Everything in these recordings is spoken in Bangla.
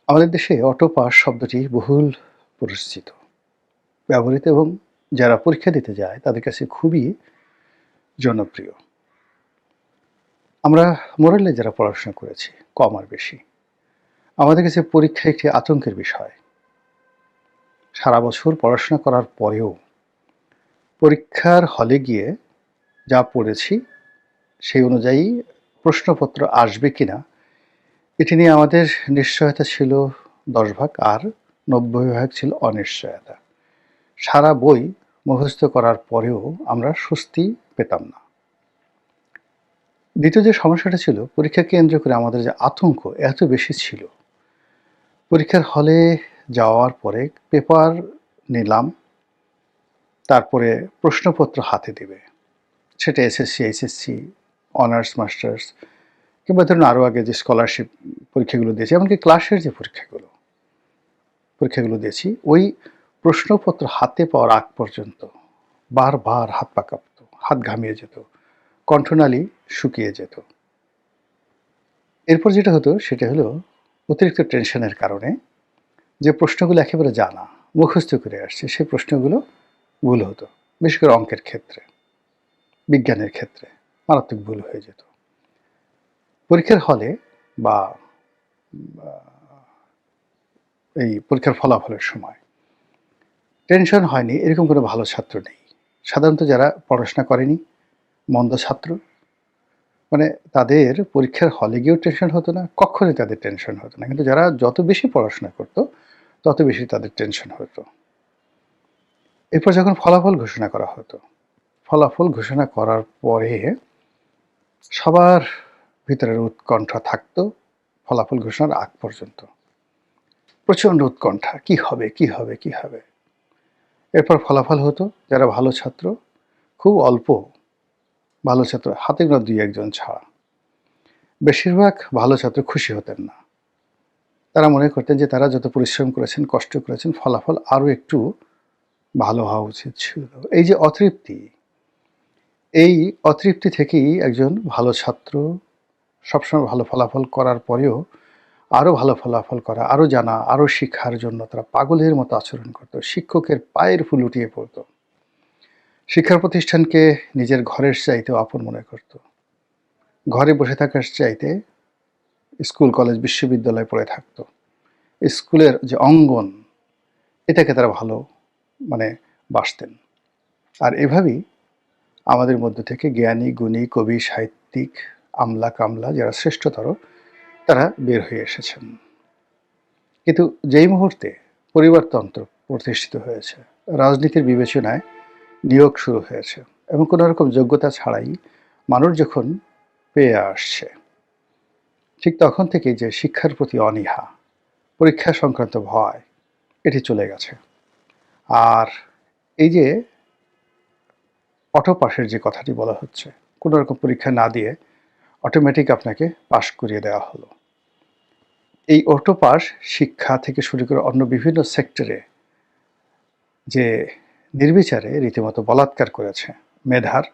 আমাদের দেশে অটোপাস শব্দটি বহুল পরিচিত, ব্যবহৃত এবং যারা পরীক্ষা দিতে যায় তাদের কাছে খুবই জনপ্রিয়। আমরা মোরালে যারা পড়াশোনা করেছি, কম আর বেশি, আমাদের কাছে পরীক্ষা একটি আতঙ্কের বিষয়। সারা বছর পড়াশোনা করার পরেও পরীক্ষার হলে গিয়ে যা পড়েছি সেই অনুযায়ী প্রশ্নপত্র আসবে কিনা এটি নিয়ে আমাদের নিশ্চয়তা ছিল ১০ ভাগ, আর ৯০ ভাগ ছিল অনিশ্চয়তা। সারা বই মুখস্থ করার পরেও আমরা স্বস্তি পেতাম না। দ্বিতীয় যে সমস্যাটা ছিল, পরীক্ষা কেন্দ্র করে আমাদের যে আতঙ্ক এত বেশি ছিল। পরীক্ষার হলে যাওয়ার পরে পেপার নিলাম, তারপরে প্রশ্নপত্র হাতে দেবে। সেটা এসএসসি, এইচএসসি, অনার্স, মাস্টার্স কিংবা ধরুন আরও আগে যে স্কলারশিপ পরীক্ষাগুলো দিয়েছি, এমনকি ক্লাসের যে পরীক্ষাগুলো দিয়েছি, ওই প্রশ্নপত্র হাতে পাওয়ার আগ পর্যন্ত বারবার হাত পা কাঁপত, হাত ঘামিয়ে যেত, কণ্ঠনালী শুকিয়ে যেত। এরপর যেটা হতো সেটা হলো অতিরিক্ত টেনশনের কারণে যে প্রশ্নগুলো একেবারে জানা, মুখস্থ করে আসছে, সেই প্রশ্নগুলো ভুল হতো। বিশেষ করে অঙ্কের ক্ষেত্রে, বিজ্ঞানের ক্ষেত্রে মারাত্মক ভুল হয়ে যেত। পরীক্ষার হলে বা এই পরীক্ষার ফলাফলের সময় টেনশন হয়নি এরকম কোনো ভালো ছাত্র নেই। সাধারণত যারা পড়াশোনা করেনি, মন্দ ছাত্র, মানে তাদের পরীক্ষার হলে গিয়েও টেনশন হতো না, কক্ষণে তাদের টেনশন হতো না। কিন্তু যারা যত বেশি পড়াশোনা করতো তত বেশি তাদের টেনশন হতো। এরপর যখন ফলাফল ঘোষণা করা হতো, ফলাফল ঘোষণা করার পরে সবার ভিতরের উৎকণ্ঠা থাকতো ফলাফল ঘোষণার আগ পর্যন্ত। প্রচণ্ড উৎকণ্ঠা, কি হবে কি হবে কি হবে। এরপর ফলাফল হতো, যারা ভালো ছাত্র, খুব অল্প ভালো ছাত্র, হাতে গোনা ২-১ জন ছাড়া, বেশিরভাগ ভালো ছাত্র খুশি হতেন না। তারা মনে করতেন যে তারা যত পরিশ্রম করেছেন, কষ্ট করেছেন, ফলাফল আরও একটু ভালো হওয়া উচিত ছিল। এই যে অতৃপ্তি, এই অতৃপ্তি থেকেই একজন ভালো ছাত্র সবসময় ভালো ফলাফল করার পরেও আরও ভালো ফলাফল করা, আরও জানা, আরও শিক্ষার জন্য তারা পাগলের মতো আচরণ করত। শিক্ষকের পায়ের ফুল উঠিয়ে পড়ত। শিক্ষা প্রতিষ্ঠানকে নিজের ঘরের চাইতেও আপন মনে করত। ঘরে বসে থাকার চাইতে স্কুল, কলেজ, বিশ্ববিদ্যালয়ে পড়ে থাকত। স্কুলের যে অঙ্গন, এটাকে তারা ভালো মানে বাসতেন। আর এভাবেই আমাদের মধ্য থেকে জ্ঞানী, গুণী, কবি, সাহিত্যিক, আমলা কামলা যারা শ্রেষ্ঠতর, তারা বের হয়ে এসেছেন। কিন্তু যেই মুহূর্তে পরিবারতন্ত্র প্রতিষ্ঠিত হয়েছে, রাজনীতির বিবেচনায় নিয়োগ শুরু হয়েছে এবং কোনো রকম যোগ্যতা ছাড়াই মানুষ যখন পেয়ে আসছে, ঠিক তখন থেকেই যে শিক্ষার প্রতি অনীহা, পরীক্ষা সংক্রান্ত ভয়, এটি চলে গেছে। আর এই যে অটো পাসের যে কথাটি বলা হচ্ছে, কোনো রকম পরীক্ষা না দিয়ে অটোমেটিক আপনাকে পাশ করিয়ে দেওয়া হলো। এই অটো পাস শিক্ষা থেকে শুরু করে অন্য বিভিন্ন সেক্টরে যে নির্বিচারে রীতিমতো বলাৎকার করেছে মেধার,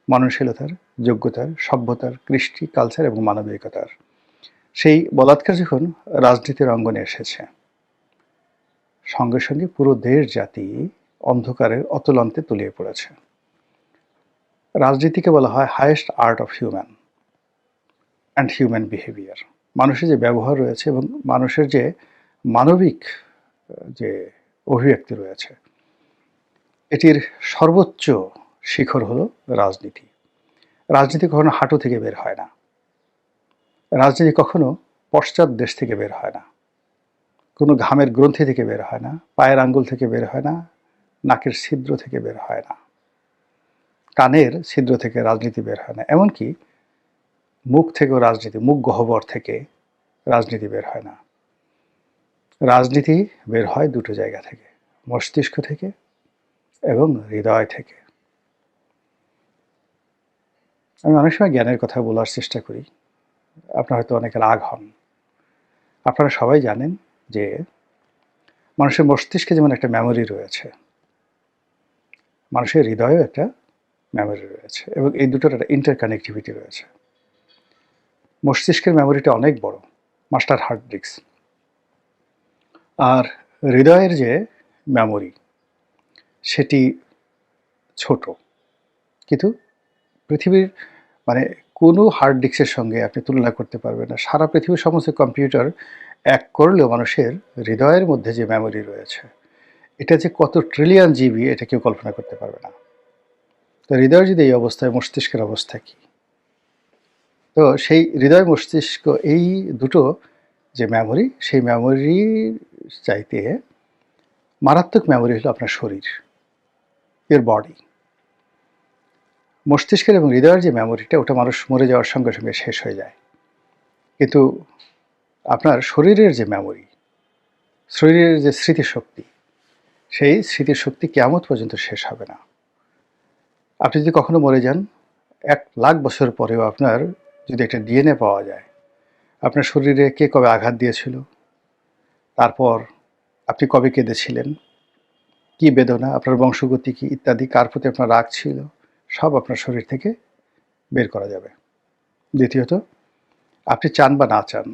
মননশীলতার, যোগ্যতার, সভ্যতার, কৃষ্টি, কালচার এবং মানবিকতার, সেই বলাৎকার যখন রাজনীতির অঙ্গনে এসেছে, সঙ্গে সঙ্গে পুরো দেশ জাতি অন্ধকারের অতলান্তে তলিয়ে পড়েছে। রাজনীতিকে বলা হয় highest art of human and human behaviour. মানুষের যে ব্যবহার রয়েছে এবং মানুষের যে মানবিক যে অভিব্যক্তি রয়েছে, এটির সর্বোচ্চ শিখর হলো রাজনীতি। রাজনীতি কখনো হাঁটু থেকে বের হয় না। রাজনীতি কখনো পশ্চাৎ দেশ থেকে বের হয় না। কোনো ঘামের গ্রন্থি থেকে বের হয় না, পায়ের আঙ্গুল থেকে বের হয় না, নাকের ছিদ্র থেকে বের হয় না, কানের ছিদ্র থেকে রাজনীতি বের হয় না। এমনকি মুখ থেকেও রাজনীতি, মুখ গহ্বর থেকে রাজনীতি বের হয় না। রাজনীতি বের হয় দুটো জায়গা থেকে, মস্তিষ্ক থেকে এবং হৃদয় থেকে। আমি অনেক সময় জ্ঞানের কথা বলার চেষ্টা করি, আপনারা হয়তো অনেকে রাগ হন। আপনারা সবাই জানেন যে মানুষের মস্তিষ্কে যেমন একটা মেমোরি রয়েছে, মানুষের হৃদয়েও একটা মেমোরি রয়েছে এবং এই দুটোর একটা ইন্টারকানেক্টিভিটি রয়েছে। মস্তিষ্কের মেমোরিটা অনেক বড়, মাস্টার হার্ড ডিস্ক। আর হৃদয়ের যে মেমোরি সেটি ছোট, কিন্তু পৃথিবীর মানে কোনো হার্ড ডিস্কের সঙ্গে আপনি তুলনা করতে পারবেন না। সারা পৃথিবীর সমস্ত কম্পিউটার এক করলেও মানুষের হৃদয়ের মধ্যে যে মেমোরি রয়েছে, এটা যে কত ট্রিলিয়ন জিবি এটা কেউ কল্পনা করতে পারবে না। তো হৃদয়ের যদি এই অবস্থায়, মস্তিষ্কের অবস্থা কী? তো সেই হৃদয় মস্তিষ্ক এই দুটো যে মেমোরি, সেই মেমোরির চাইতে মারাত্মক মেমোরি হলো আপনার শরীর, your বডি। মস্তিষ্কের এবং হৃদয়ের যে মেমোরিটা, ওটা মানুষ মরে যাওয়ার সঙ্গে সঙ্গে শেষ হয়ে যায়। কিন্তু আপনার শরীরের যে মেমোরি, শরীরের যে স্মৃতিশক্তি, সেই স্মৃতিশক্তি কিয়ামত পর্যন্ত শেষ হবে না। আপনি যদি কখনো মরে যান, 1,00,000 বছর পরেও আপনার যদি একটা ডিএনএ পাওয়া যায়, আপনার শরীরে কে কবে আঘাত দিয়েছিল, তারপর আপনি কবে কেঁদেছিলেন, কী বেদনা, আপনার বংশগতি কী ইত্যাদি, কার প্রতি আপনার রাগ ছিল, সব আপনার শরীর থেকে বের করা যাবে। দ্বিতীয়ত, আপনি চান বা না চান,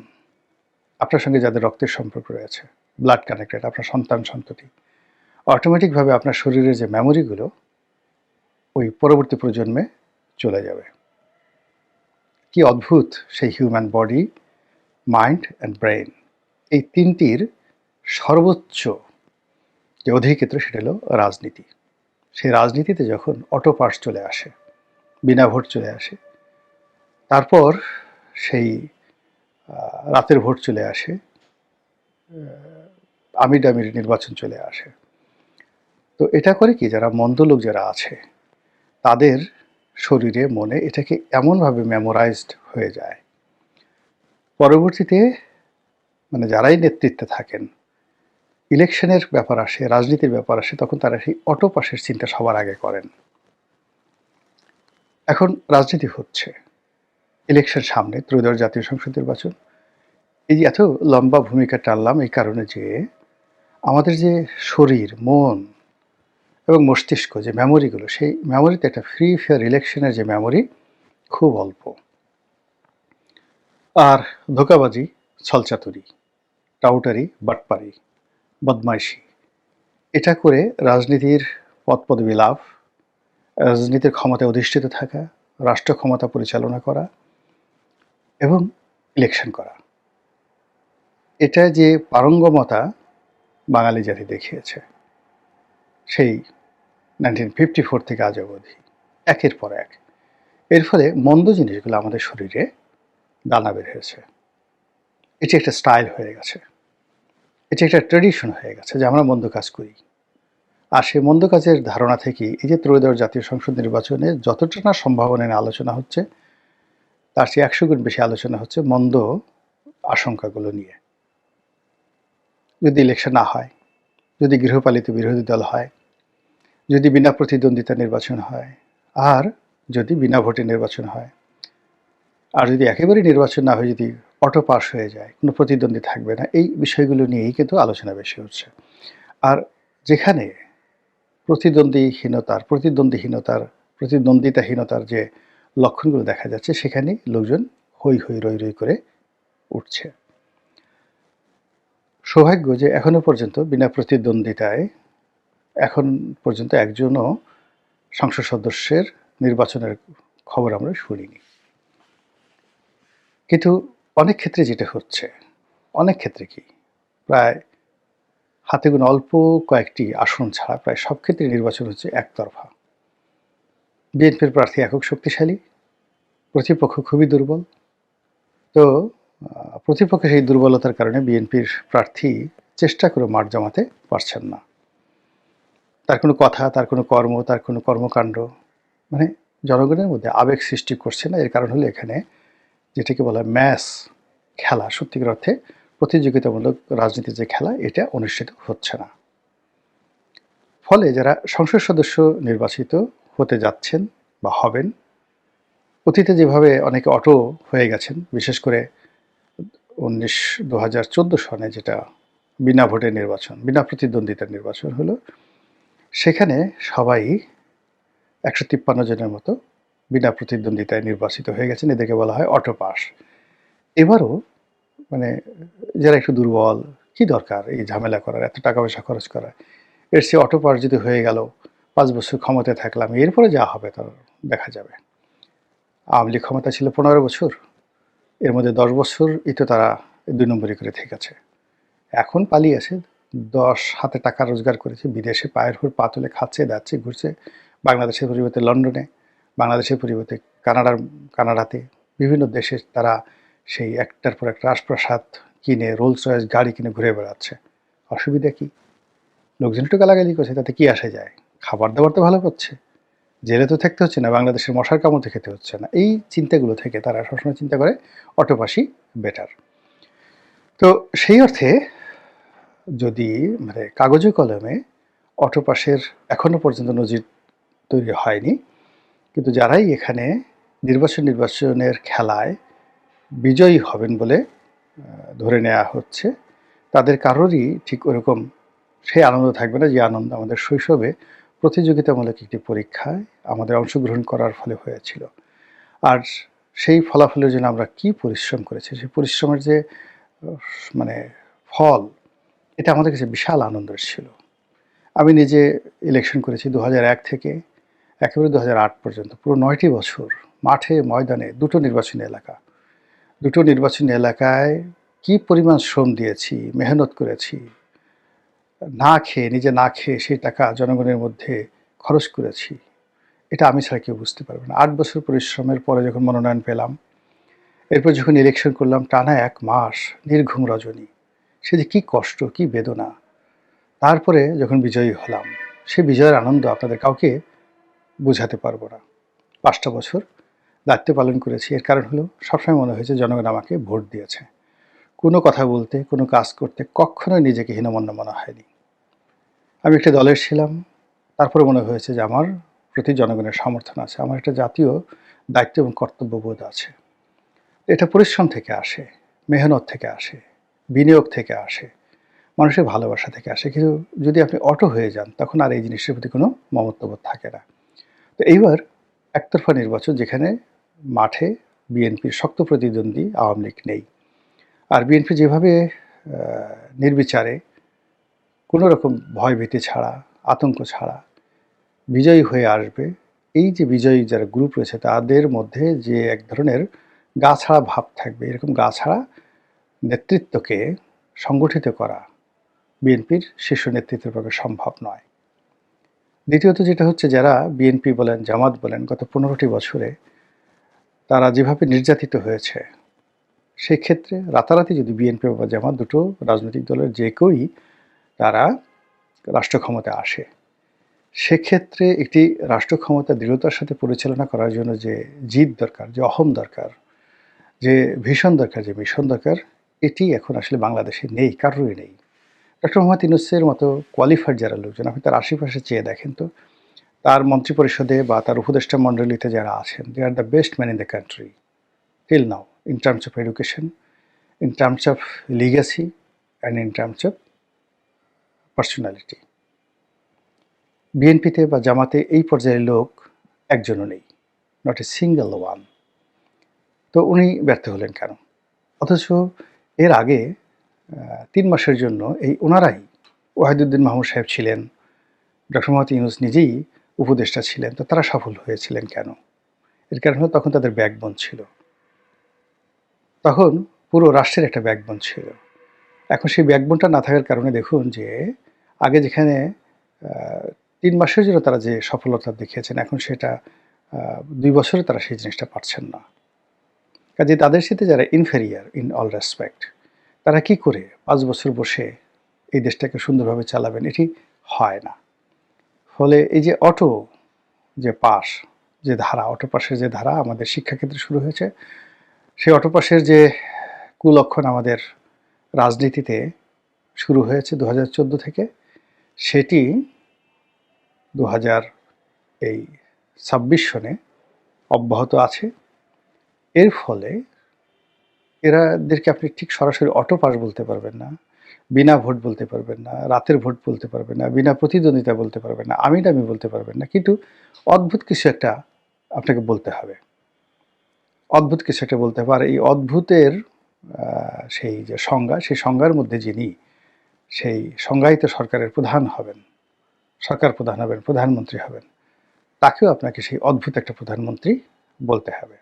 আপনার সঙ্গে যাদের রক্তের সম্পর্ক রয়েছে, ব্লাড কানেক্টেড, আপনার সন্তান সন্ততি, অটোমেটিকভাবে আপনার শরীরের যে মেমোরিগুলো ওই পরবর্তী প্রজন্মে চলে যাবে। কি অদ্ভুত সেই human body, mind and brain, এই তিনটির সর্বোচ্চ যে অধিক্ষেত্র সেটা হলো রাজনীতি। সেই রাজনীতিতে যখন অটো পাস চলে আসে, বিনা ভোট চলে আসে, তারপর সেই রাতের ভোট চলে আসে, আমির নির্বাচন চলে আসে, তো এটা করে কি, যারা মন্দ লোক যারা আছে তাদের শরীরে মনে এটাকে এমনভাবে মেমোরাইজড হয়ে যায়, পরবর্তীতে মানে যারাই নেতৃত্বে থাকেন, ইলেকশনের ব্যাপার আসে, রাজনীতির ব্যাপার আসে, তখন তারা সেই অটো পাসের চিন্তা সবার আগে করেন। এখন রাজনীতি হচ্ছে, ইলেকশন সামনে, ত্রয়োদশ জাতীয় সংসদ নির্বাচন। এই যে এত লম্বা ভূমিকা টানলাম এই কারণে যে আমাদের যে শরীর, মন এবং মস্তিষ্ক যে মেমোরিগুলো, সেই মেমোরিতে একটা ফ্রি ফেয়ার ইলেকশনের যে মেমোরি খুব অল্প। আর ধোঁকাবাজি, ছলচাতুরি, টাউটারি, বাটপারি, বদমাইশি, এটা করে রাজনীতির পদপদবি লাভ, রাজনীতির ক্ষমতায় অধিষ্ঠিত থাকা, রাষ্ট্র ক্ষমতা পরিচালনা করা এবং ইলেকশন করা, এটা যে পারঙ্গমতা বাঙালি জাতি দেখিয়েছে সেই 1954 থেকে আজ অবধি, একের পর এক। এর ফলে মন্দ জিনিসগুলো আমাদের শরীরে দানা বের হয়েছে। এটি একটা স্টাইল হয়ে গেছে, এটি একটা ট্রেডিশন হয়ে গেছে যে আমরা মন্দ কাজ করি। আর সেই মন্দ কাজের ধারণা থেকেই এই যে ত্রয়োদশ জাতীয় সংসদ নির্বাচনে যতটা না সম্ভাবনা নিয়ে আলোচনা হচ্ছে, তার চেয়ে 100 গুণ বেশি আলোচনা হচ্ছে মন্দ আশঙ্কাগুলো নিয়ে। যদি ইলেকশন না হয়, যদি গৃহপালিত বিরোধী দল হয়, যদি বিনা প্রতিদ্বন্দ্বিতা নির্বাচন হয়, আর যদি বিনা ভোটে নির্বাচন হয়, আর যদি একেবারে নির্বাচন না হয়ে যদি অটো পাস হয়ে যায়, কোনো প্রতিদ্বন্দ্বী থাকবে না, এই বিষয়গুলো নিয়েই কিন্তু আলোচনা বেশি হচ্ছে। আর যেখানে প্রতিদ্বন্দ্বিতাহীনতার যে লক্ষণগুলো দেখা যাচ্ছে, সেখানে লোকজন হৈ হৈ রই রই করে উঠছে। সৌভাগ্য যে এখনো পর্যন্ত বিনা প্রতিদ্বন্দ্বিতায় এখন পর্যন্ত একজনও সংসদ সদস্যের নির্বাচনের খবর আমরা শুনিনি। কিন্তু অনেক ক্ষেত্রে যেটা হচ্ছে, অনেক ক্ষেত্রে কি প্রায় হাতে গোনা অল্প কয়েকটি আসন ছাড়া প্রায় সব ক্ষেত্রে নির্বাচন হচ্ছে একতরফা। বিএনপির প্রার্থী একক শক্তিশালী, প্রতিপক্ষ খুবই দুর্বল। তো প্রতিপক্ষের সেই দুর্বলতার কারণে বিএনপির প্রার্থী চেষ্টা করে মাঠ জমাতে পারছেন না। তার কোনো কথা, তার কোনো কর্ম, তার কোনো কর্মকাণ্ড মানে জনগণের মধ্যে আবেগ সৃষ্টি করছে না। এর কারণ হলো এখানে যেটাকে বলা হয় ম্যাস খেলা, সত্যিকার অর্থে প্রতিযোগিতামূলক রাজনীতির যে খেলা, এটা অনুষ্ঠিত হচ্ছে না। ফলে যারা সংসদ সদস্য নির্বাচিত হতে যাচ্ছেন বা হবেন, অতীতে যেভাবে অনেকে অটো হয়ে গেছেন, বিশেষ করে 2014 সনে যেটা বিনা ভোটের নির্বাচন, বিনা প্রতিদ্বন্দ্বিতার নির্বাচন হলো, সেখানে সবাই 153 জনের মতো বিনা প্রতিদ্বন্দ্বিতায় নির্বাচিত হয়ে গেছেন। এদেরকে বলা হয় অটো পাস। এবারও মানে যারা একটু দুর্বল, কি দরকার এই ঝামেলা করার, এত টাকা পয়সা খরচ করার? এর চেয়ে অটো পাস যদি হয়ে গেল, ৫ বছর ক্ষমতায় থাকলাম, এরপরে যা হবে তার দেখা যাবে। আওয়ামী লীগ ক্ষমতা ছিল ১৫ বছর, এর মধ্যে ১০ বছরই তো তারা ২ নম্বরি করে থেকেছে। এখন পালিয়েছে, ১০ হাতে টাকা রোজগার করেছে, বিদেশে পায়ের উপর পা তুলে খাচ্ছে, যাচ্ছে, ঘুরছে। বাংলাদেশের পরিবর্তে লন্ডনে, বাংলাদেশের পরিবর্তে কানাডাতে, বিভিন্ন দেশে তারা সেই একটার পর একটা রাজপ্রাসাদ কিনে, রোলস রয়েস গাড়ি কিনে ঘুরে বেড়াচ্ছে। অসুবিধা কি? লোকজন একটু গালাগালি করছে, তাতে কি আসে যায়? খাবার দাবার তো ভালো পাচ্ছে, জেলে তো থাকতে হচ্ছে না, বাংলাদেশের মশার কামড় খেতে হচ্ছে না। এই চিন্তাগুলো থেকে তারা সবসময় চিন্তা করে অটোপাসই বেটার। তো সেই অর্থে যদি মানে কাগজে কলমে অটোপাসের এখনো পর্যন্ত নজির তৈরি হয়নি, কিন্তু যারাই এখানে নির্বাচনের খেলায় বিজয়ী হবেন বলে ধরে নেওয়া হচ্ছে, তাদের কারোরই ঠিক ওরকম সেই আনন্দ থাকবে না যে আনন্দ আমাদের শৈশবে প্রতিযোগিতামূলক একটি পরীক্ষায় আমাদের অংশগ্রহণ করার ফলে হয়েছিল। আর সেই ফলাফলের জন্য আমরা কি পরিশ্রম করেছি, সেই পরিশ্রমের যে মানে ফল, এটা আমাদের কাছে বিশাল আনন্দের ছিল। আমি নিজে ইলেকশন করেছি ২০০১ থেকে একেবারে ২০০৮ পর্যন্ত, পুরো ৯টি বছর মাঠে ময়দানে দুটো নির্বাচনী এলাকায় কি পরিমাণ শ্রম দিয়েছি, মেহনত করেছি, নিজে না খেয়ে সেই টাকা জনগণের মধ্যে খরচ করেছি, এটা আমি ছাড়া কেউ বুঝতে পারবে না। ৮ বছর পরিশ্রমের পরে যখন মনোনয়ন পেলাম, এরপর যখন ইলেকশন করলাম, টানা ১ মাস নির্ঘুম রজনী, সে যে কী কষ্ট, কী বেদনা। তারপরে যখন বিজয়ী হলাম, সে বিজয়ের আনন্দ আপনাদের কাউকে বোঝাতে পারবো না। ৫টা বছর দায়িত্ব পালন করেছি, এর কারণ হলো সবসময় মনে হয়েছে জনগণ আমাকে ভোট দিয়েছে। কোনো কথা বলতে, কোনো কাজ করতে কখনোই নিজেকে হীনমন্য মনে হয়নি। আমি একটা দলের ছিলাম, তারপরে মনে হয়েছে যে আমার প্রতি জনগণের সমর্থন আছে, আমার একটা জাতীয় দায়িত্ব এবং কর্তব্যবোধ আছে। এটা পরিশ্রম থেকে আসে, মেহনত থেকে আসে, বিনিয়োগ থেকে আসে, মানুষের ভালোবাসা থেকে আসে। কিন্তু যদি আপনি অটো হয়ে যান, তখন আর এই জিনিসের প্রতি কোনো মমত্ববোধ থাকে না। তো এইবার একতরফা নির্বাচন, যেখানে মাঠে বিএনপির শক্ত প্রতিদ্বন্দ্বী আওয়ামী লীগ নেই, আর বিএনপি যেভাবে নির্বিচারে কোনো রকম ভয়ভীতি ছাড়া, আতঙ্ক ছাড়া বিজয়ী হয়ে আসবে, এই যে বিজয়ী যারা গ্রুপ রয়েছে তাদের মধ্যে যে এক ধরনের গা ছাড়া ভাব থাকবে, এরকম গা ছাড়া নেতৃত্বকে সংগঠিত করা বিএনপির শীর্ষ নেতৃত্বের পক্ষে সম্ভব নয়। দ্বিতীয়ত যেটা হচ্ছে, যারা বিএনপি বলেন, জামাত বলেন, গত ১৫টি বছরে তারা যেভাবে নির্যাতিত হয়েছে, সেক্ষেত্রে রাতারাতি যদি বিএনপি বা জামাত দুটো রাজনৈতিক দলের যে কেউই তারা রাষ্ট্র ক্ষমতায় আসে, সেক্ষেত্রে একটি রাষ্ট্র ক্ষমতা দৃঢ়তার সাথে পরিচালনা করার জন্য যে জিদ দরকার, যে অহম দরকার, যে ভীষণ দরকার, যে মিশন দরকার, এটি এখন আসলে বাংলাদেশে নেই, কারোরই নেই। ডক্টর মোহাম্মদ ইউনূসের মতো কোয়ালিফাইড যারা লোকজন, আপনি তার আশেপাশে চেয়ে দেখেন তো, তার মন্ত্রিপরিষদে বা তার উপদেষ্টা মণ্ডলীতে যারা আছেন, they are the best man in the country till now, in terms of education, in terms of legacy and in terms of personality. বিএনপিতে বা জামাতে এই পর্যায়ের লোক একজনও নেই, নট এ সিঙ্গেল ওয়ান। তো উনি ব্যর্থ হলেন কেন? অথচ এর আগে ৩ মাসের জন্য এই ওনারাই, ওয়াহিদুদ্দিন মাহমুদ সাহেব ছিলেন, ডক্টর মোহাম্মদ ইউনূস নিজেই উপদেষ্টা ছিলেন, তো তারা সফল হয়েছিলেন কেন? এর কারণ হলো তখন তাদের ব্যাকবোন ছিল, তখন পুরো রাষ্ট্রের একটা ব্যাকবোন ছিল। এখন সেই ব্যাকবোনটা না থাকার কারণে দেখুন যে আগে যেখানে ৩ মাসের জন্য তারা যে সফলতা দেখিয়েছেন, এখন সেটা ২ বছরে তারা সেই জিনিসটা পারছেন না। কাজে তাদের সাথে যারা ইনফেরিয়ার ইন অল রেসপেক্ট, তারা কি করে ৫ বছর বসে এই দেশটাকে সুন্দরভাবে চালাবেন, এটি হয় না। ফলে এই যে অটো পাসের যে ধারা আমাদের শিক্ষাক্ষেত্রে শুরু হয়েছে, সেই অটো পাসের যে কুলক্ষণ আমাদের রাজনীতিতে শুরু হয়েছে ২০১৪ থেকে, সেটি ২০২৬ সনে অব্যাহত আছে। এর ফলে এদেরকে আপনি ঠিক সরাসরি অটো পাস বলতে পারবেন না, বিনা ভোট বলতে পারবেন না, রাতের ভোট বলতে পারবেন না, বিনা প্রতিদ্বন্দ্বিতা বলতে পারবেন না, আমিডামি বলতে পারবেন না, কিন্তু অদ্ভুত কিছু একটা আপনাকে বলতে হবে, অদ্ভুত কিছু একটা বলতে হবে। আর এই অদ্ভুতের সেই যে সংজ্ঞা, সেই সংজ্ঞার মধ্যে যিনি সেই সংজ্ঞায়িত সরকারের প্রধান হবেন, সরকার প্রধান হবেন, প্রধানমন্ত্রী হবেন, তাকেও আপনাকে সেই অদ্ভুত একটা প্রধানমন্ত্রী বলতে হবে।